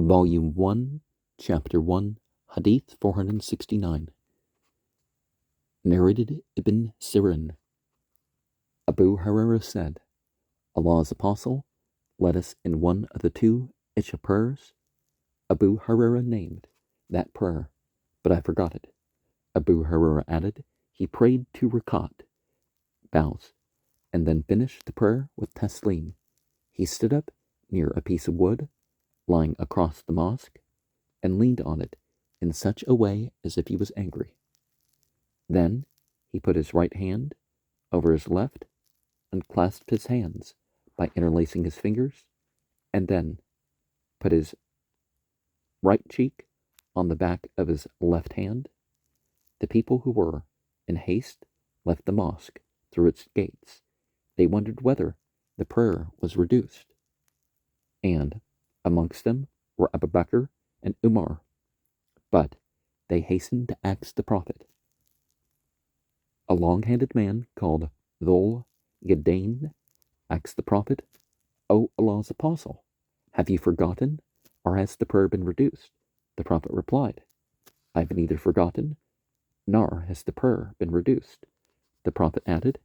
Volume 1, Chapter 1, Hadith 469. Narrated Ibn Sirin. Abu Hurairah said, Allah's Apostle led us in one of the two Isha prayers. Abu Hurairah named that prayer, but I forgot it. Abu Hurairah added, he prayed 2 rakat, bows, and then finished the prayer with taslim. He stood up near a piece of wood lying across the mosque and leaned on it in such a way as if he was angry. Then he put his right hand over his left and clasped his hands by interlacing his fingers, and then put his right cheek on the back of his left hand. The people who were in haste left the mosque through its gates. They wondered whether the prayer was reduced. And amongst them were Abu Bakr and Umar, but they hastened to ask the Prophet. A long-handed man called Dhul Yadayn asked the Prophet, O Allah's Apostle, have you forgotten, or has the prayer been reduced? The Prophet replied, I have neither forgotten, nor has the prayer been reduced. The Prophet added,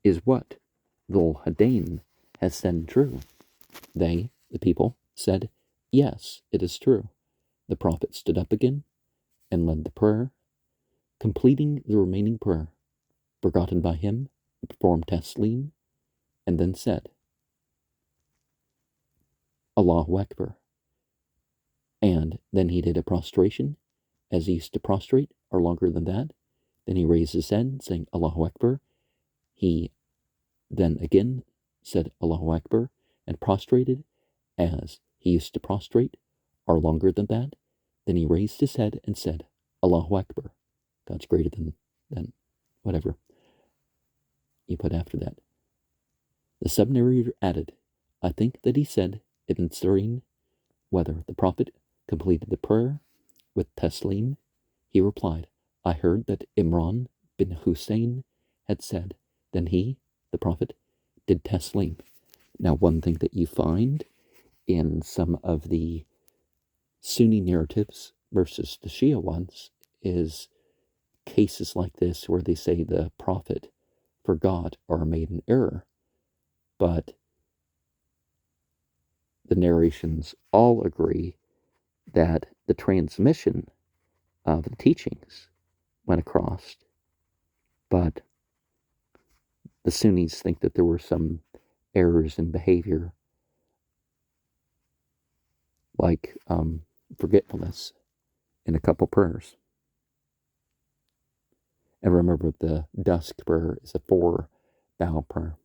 Is what Dhul Yadayn has said true? They, the people, said, Yes, it is true. The Prophet stood up again and led the prayer, completing the remaining prayer, forgotten by him, performed taslim, and then said, Allahu Akbar. And then he did a prostration, as he used to prostrate, or longer than that. Then he raised his head, saying Allahu Akbar. He then again said Allahu Akbar, and prostrated, as he used to prostrate, or longer than that. Then he raised his head and said, Allahu Akbar. God's greater than whatever you put after that. The sub-narrator added, I think that he said, Ibn Sirin, whether the Prophet completed the prayer with taslim. He replied, I heard that Imran bin Hussein had said, then he, the Prophet, did taslim. Now, one thing that you find in some of the Sunni narratives versus the Shia ones is cases like this where they say the Prophet forgot or made an error, but the narrations all agree that the transmission of the teachings went across, but the Sunnis think that there were some errors in behavior, like forgetfulness in a couple prayers. And remember, the dusk prayer is a 4 bow prayer.